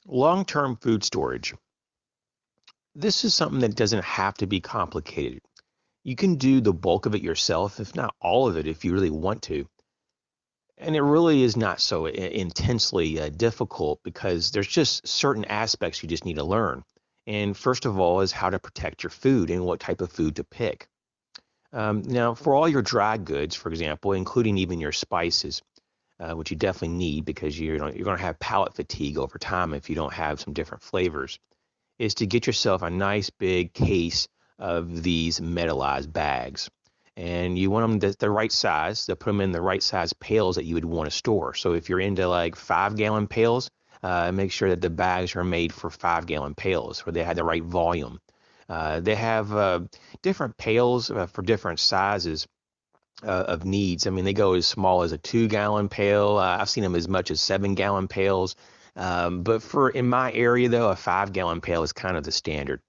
Long-term food storage. This is something that doesn't have to be complicated. You can do the bulk of it yourself, if not all of it, if you really want to. And it really is not so intensely difficult because there's just certain aspects you just need to learn. And first of all is how to protect your food and what type of food to pick. Now, for all your dry goods, for example, including even your spices, which you definitely need because you're going to have palate fatigue over time if you don't have some different flavors, is to get yourself a nice big case of these metallized bags. And you want them the right size. They'll put them in the right size pails that you would want to store. So if you're into like 5 gallon pails, make sure that the bags are made for 5 gallon pails where they have the right volume. They have different pails for different sizes of needs. I mean, they go as small as a 2 gallon pail. I've seen them as much as 7 gallon pails. But for in my area, though, a 5 gallon pail is kind of the standard.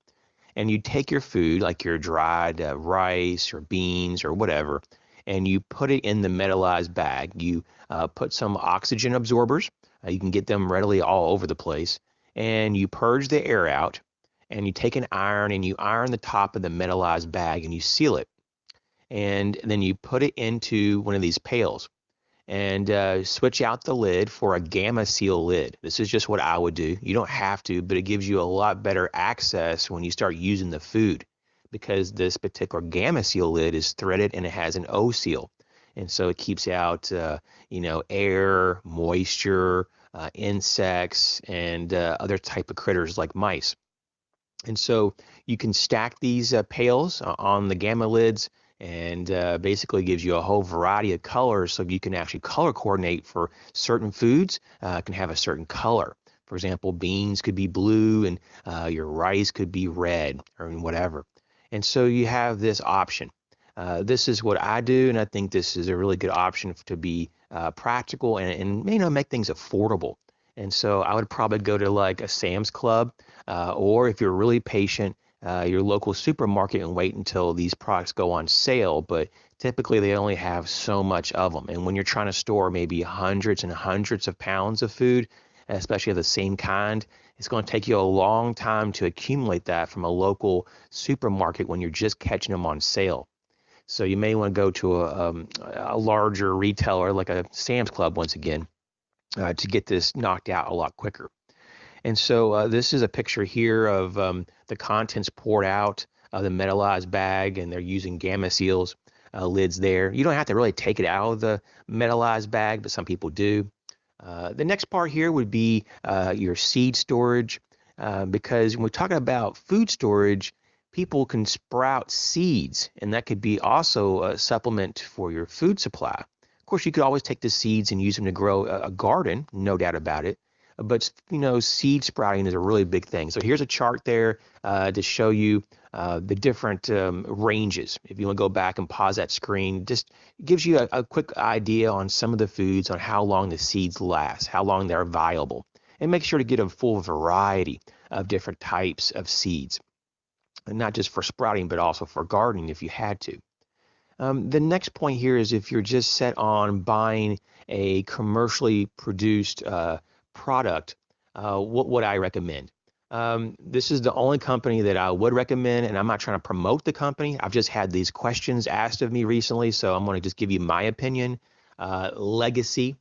And you take your food, like your dried rice or beans or whatever, and you put it in the metallized bag. You put some oxygen absorbers. You can get them readily all over the place. And you purge the air out. And you take an iron and you iron the top of the metallized bag and you seal it. And then you put it into one of these pails and switch out the lid for a gamma seal lid. This is just what I would do. You don't have to, but it gives you a lot better access when you start using the food because this particular gamma seal lid is threaded and it has an O seal. And so it keeps out, air, moisture, insects, and other type of critters like mice. And so you can stack these pails on the gamma lids and basically gives you a whole variety of colors so you can actually color coordinate for certain foods can have a certain color. For example, beans could be blue and your rice could be red or whatever. And so you have this option. This is what I do, and I think this is a really good option to be practical and make things affordable. And so I would probably go to like a Sam's Club, or if you're really patient, your local supermarket and wait until these products go on sale. But typically they only have so much of them. And when you're trying to store maybe hundreds and hundreds of pounds of food, especially of the same kind, it's going to take you a long time to accumulate that from a local supermarket when you're just catching them on sale. So you may want to go to a larger retailer like a Sam's Club once again to get this knocked out a lot quicker. And so this is a picture here of the contents poured out of the metallized bag, and they're using gamma seals lids there. You don't have to really take it out of the metallized bag, but some people do. The next part here would be your seed storage, because when we're talking about food storage, people can sprout seeds, and that could be also a supplement for your food supply. Of course, you could always take the seeds and use them to grow a garden, no doubt about it. But seed sprouting is a really big thing. So here's a chart there to show you the different ranges. If you want to go back and pause that screen, just gives you a quick idea on some of the foods, on how long the seeds last, how long they're viable, and make sure to get a full variety of different types of seeds, and not just for sprouting, but also for gardening if you had to. The next point here is if you're just set on buying a commercially produced product, what would I recommend? This is the only company that I would recommend, and I'm not trying to promote the company. I've just had these questions asked of me recently, so I'm going to just give you my opinion. Legacy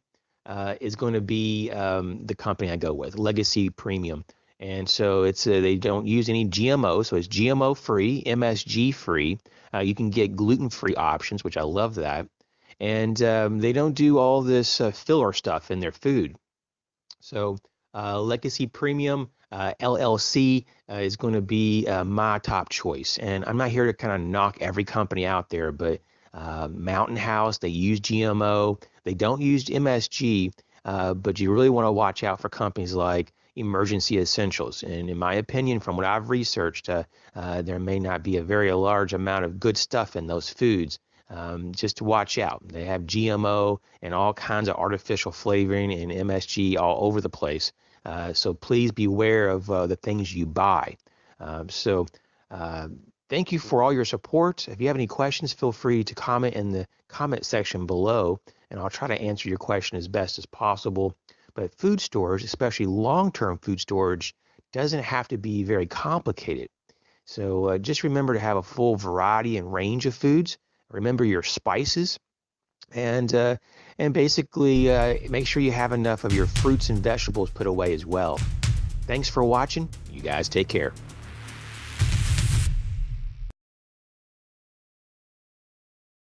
is going to be the company I go with, Legacy Premium. And so they don't use any GMO, so it's GMO free, MSG free. You can get gluten free options, which I love that. And they don't do all this filler stuff in their food. So Legacy Premium LLC is going to be my top choice. And I'm not here to kind of knock every company out there, but Mountain House, they use GMO. They don't use MSG, but you really want to watch out for companies like Emergency Essentials. And in my opinion, from what I've researched, there may not be a very large amount of good stuff in those foods. Just to watch out. They have GMO and all kinds of artificial flavoring and MSG all over the place. So please beware of the things you buy. So thank you for all your support. If you have any questions, feel free to comment in the comment section below, and I'll try to answer your question as best as possible. But food storage, especially long-term food storage, doesn't have to be very complicated. So just remember to have a full variety and range of foods. Remember your spices, and uh, and basically make sure you have enough of your fruits and vegetables put away as well. Thanks for watching. You guys take care.